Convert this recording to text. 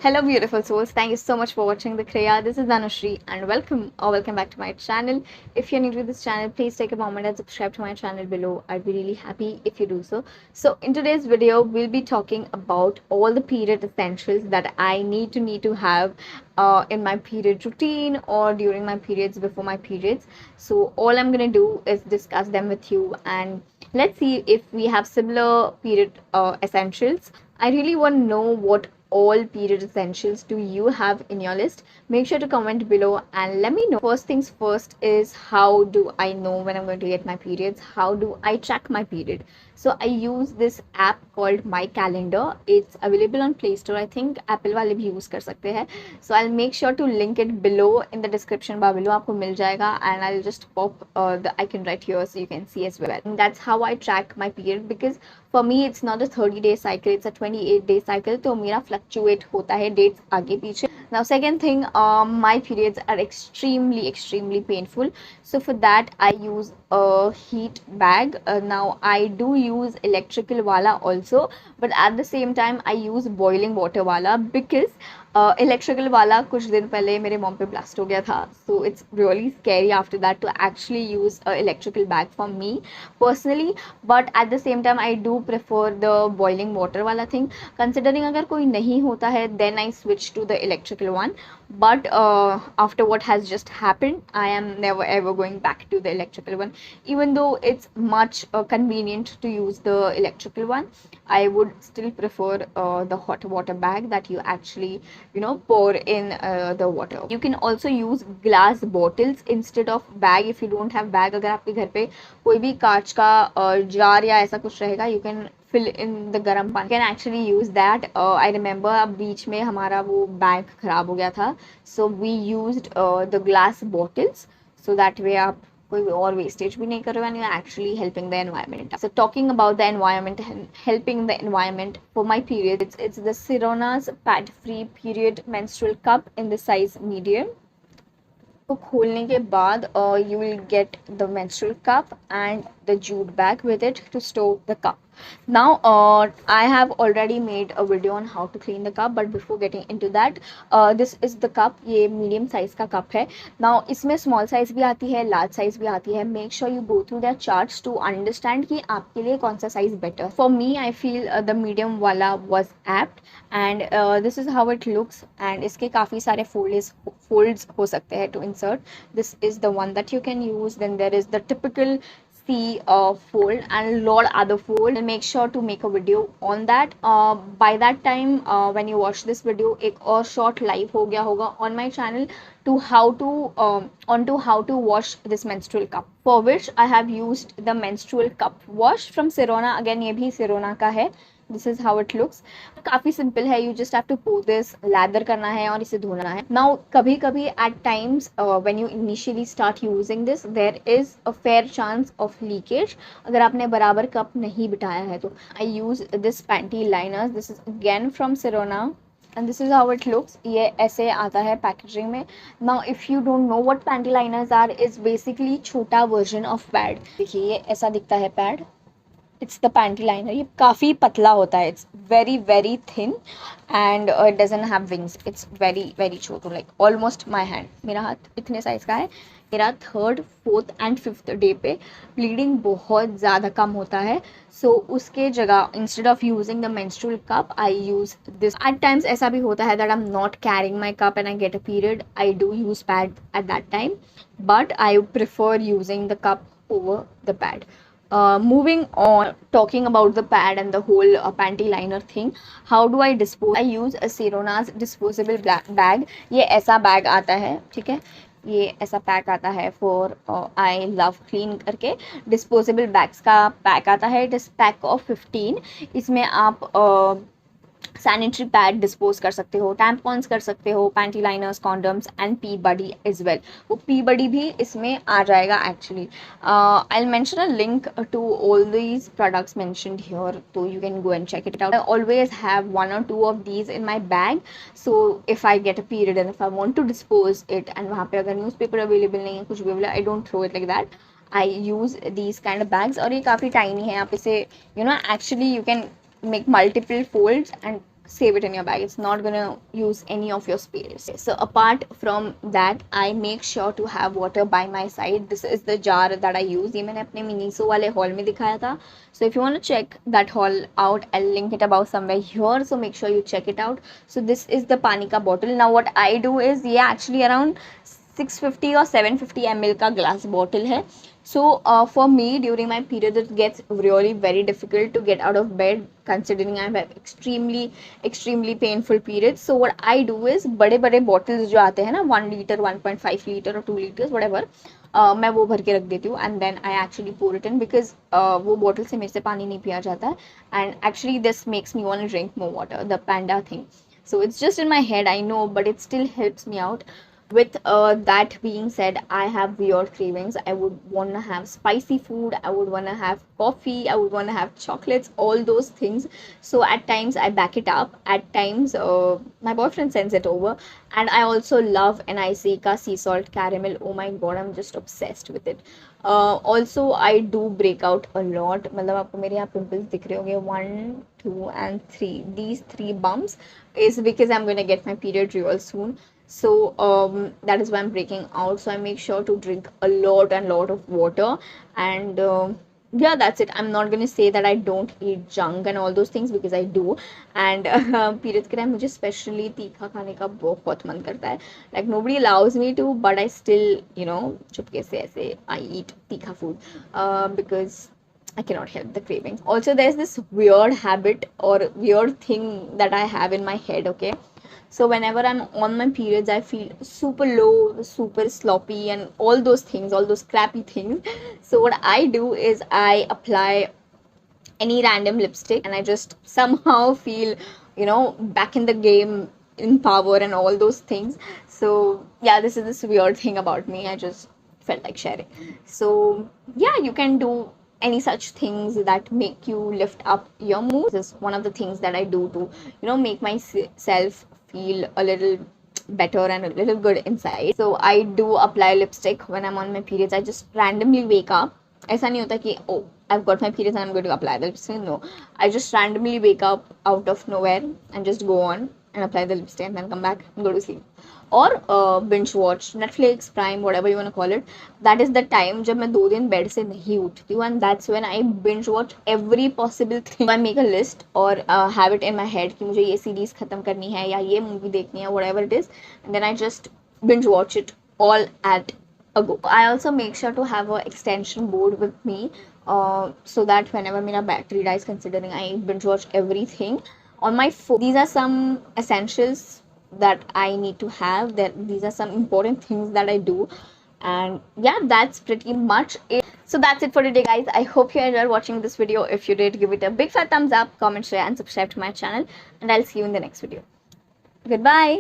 Hello, beautiful souls. Thank you so much for watching the Kriya. This is Dhanushri, and welcome back to my channel. If you're new to this channel, please take a moment and subscribe to my channel below. I'd be really happy if you do so. So, in today's video, we'll be talking about all the period essentials that I need to have in my period routine or during my periods, before my periods. So, all I'm gonna do is discuss them with you, and let's see if we have similar period essentials. I really want to know what all period essentials do you have in your list. Make sure to comment below and let me know. First things first is, how do I know when I'm going to get my periods? How do I track my period? So I use this app called My Calendar. It's available on Play Store. I think Apple वाले भी use कर सकते हैं. So I'll make sure to link it below in the description bar below. आपको मिल जाएगा, and I'll just pop the icon right here so you can see as well. And that's how I track my period, because for me it's not a 30-day cycle, it's a 28-day cycle. तो मेरा fluctuate होता है dates आगे पीछे. Now second thing, my periods are extremely painful. So for that I use a heat bag. Now I do use electrical wala also, but at the same time I use boiling water wala, because electrical वाला कुछ दिन पहले मेरे mom पे blast हो गया था. So it's really scary after that to actually use a electrical bag for me personally. But at the same time I do prefer the boiling water वाला थिंग. कंसिडरिंग अगर कोई नहीं होता है, then I switch to the electrical one. But after what has just happened, I am never ever going back to the electrical one. Even though it's much convenient to use the electrical one, I would still prefer the hot water bag that you actually pour in the water. You can also use glass bottles instead of bag if you don't have bag. अगर आपके घर पे कोई भी कांच का jar या ऐसा कुछ रहेगा, you can fill in the गर्म पानी. Can actually use that. I remember अब बीच में हमारा वो बैग खराब हो गया था, so we used the glass bottles, so that way आप कोई और वेस्टेज भी नहीं कर रहे हो, and you're actually helping the environment. So talking about the environment and helping the environment, for my period, it's the Sirona's pad free period menstrual cup in the size medium. तो खोलने के बाद you will get the menstrual cup and the jute bag with it to store the cup. Now I have already made a video on how to clean the cup, but before getting into that, this is the cup. ये medium size का cup है. Now इसमें small size भी आती है, large size भी आती है. Make sure you go through their charts to understand कि आपके लिए कौन सा size better. For me, I feel the medium वाला was apt, and this is how it looks. And इसके काफ़ी सारे folds हो सकते हैं to insert. This is the one that you can use. Then there is the typical C fold and a lot other fold. I'll make sure to make a video on that. By that time, when you watch this video, एक और short live हो गया होगा on my channel to how to wash this menstrual cup, for which I have used the menstrual cup wash from Sirona. Again, ये भी Sirona का है. This is how it looks. काफ़ी simple है. You just have to pour this, lather करना है और इसे धोना है. Now कभी कभी at times when you initially start using this, there is a fair chance of leakage अगर आपने बराबर कप नहीं बिठाया है तो. I use this Panty Liner. This is again from Sirona. And this is how it looks. ये ऐसे आता है पैकेजिंग में. Now if you don't know what panty liners are, is basically छोटा version of pad. देखिए ये ऐसा दिखता है pad. It's the panty liner. ये काफ़ी पतला होता है. It's very thin and it doesn't have wings. It's very छोटा, like almost my hand. मेरा हाथ इतने साइज का है. मेरा 3rd, 4th and 5th day पे ब्लीडिंग बहुत ज़्यादा कम होता है. सो उसके जगह instead of using the menstrual cup, I use this. At times ऐसा भी होता है that I'm not carrying my cup and I get a period. I do use pad at that time, but I prefer using the cup over the pad. Moving on, talking about the pad and the whole panty liner thing, how do I dispose? I use a Sirona's disposable bag. ये ऐसा bag आता है, ठीक है. ये ऐसा pack आता है फॉर आई लव क्लीन करके. डिस्पोजेबल बैग्स का पैक आता है. It is pack of 15. इसमें आप सैनिटरी पैड डिस्पोज कर सकते हो, टैम्पॉन्स कर सकते हो, panty liners, condoms and pee buddy as well. वो पी बडी भी इसमें आ जाएगा actually. I will mention a link to all these products mentioned here, तो you can go and check it out. I always have 1 or 2 of these in my bag. So if I get a period and if I want to dispose it, and वहाँ पे अगर newspaper available नहीं है, कुछ भी available, I don't throw it like that. I use these kind of bags. और ये काफ़ी टाइनी है. आप इसे actually you can make multiple folds and save it in your bag. It's not gonna use any of your space. So apart from that, I make sure to have water by my side. This is the jar that I use. ये मैंने अपने Miniso वाले haul में दिखाया था. So if you want to check that haul out, I'll link it above somewhere here. So make sure you check it out. So this is the पानी का bottle. Now what I do is ये actually around 650 or 750 ml का glass bottle है. So for me during my period it gets really very difficult to get out of bed considering I have extremely painful periods. So what I do is बड़े बड़े bottles जो आते हैं ना 1 liter 1.5 liter or 2 liters whatever, मैं वो भर के रख देती हूँ and then I actually pour it in because वो bottle से मेरे से पानी नहीं पिया जाता है and actually this makes me want to drink more water, the panda thing. So it's just in my head, I know, but it still helps me out. With that being said, I have weird cravings. I would want to have spicy food, I would want to have coffee, I would want to have chocolates, all those things. So at times I back it up, at times my boyfriend sends it over. And I also love NIC ka sea salt caramel. Oh my god, I'm just obsessed with it. Also I do break out a lot. मतलब आपको मेरे यहाँ pimples दिख रहे होंगे 1 2 and 3. These 3 bumps is because I'm gonna get my period real soon. So that is why I'm breaking out. So I make sure to drink a lot of water. And yeah, that's it. I'm not gonna say that I don't eat junk and all those things because I do. And periods के time मुझे specially तीखा खाने का बहुत मन करता है. Like nobody allows me to, but I still, you know, चुपके से ऐसे I eat तीखा food because I cannot help the cravings. Also, there's this weird habit or weird thing that I have in my head, okay? So whenever I'm on my periods, I feel super low, super sloppy, and all those things, all those crappy things. So what I do is I apply any random lipstick and I just somehow feel, you know, back in the game, in power and all those things. So yeah, this is this weird thing about me. I just felt like sharing. So yeah, you can do any such things that make you lift up your mood. This is one of the things that I do to, you know, make myself feel a little better and a little good inside. So I do apply lipstick when I'm on my periods. I just randomly wake up. ऐसा नहीं होता कि oh I've got my periods and I'm going to apply the lipstick. No, I just randomly wake up out of nowhere and just go on and apply the lipstick and then come back and go to sleep. Or binge watch Netflix, Prime, whatever you want to call it. That is the time जब मैं 2 दिन bed से नहीं उठती हूँ, and that's when I binge watch every possible thing. I make a list or have it in my head कि मुझे ये series खत्म करनी है या ये movie देखनी है, whatever it is, and then I just binge watch it all at a go. I also make sure to have an extension board with me so that whenever मेरा battery dies, considering I binge watch everything on my phone. These are some essentials that I need to have. That these are some important things that I do. And yeah, that's pretty much it. So that's it for today, guys. I hope you enjoyed watching this video. If you did, give it a big fat thumbs up, comment, share and subscribe to my channel, and I'll see you in the next video. Goodbye.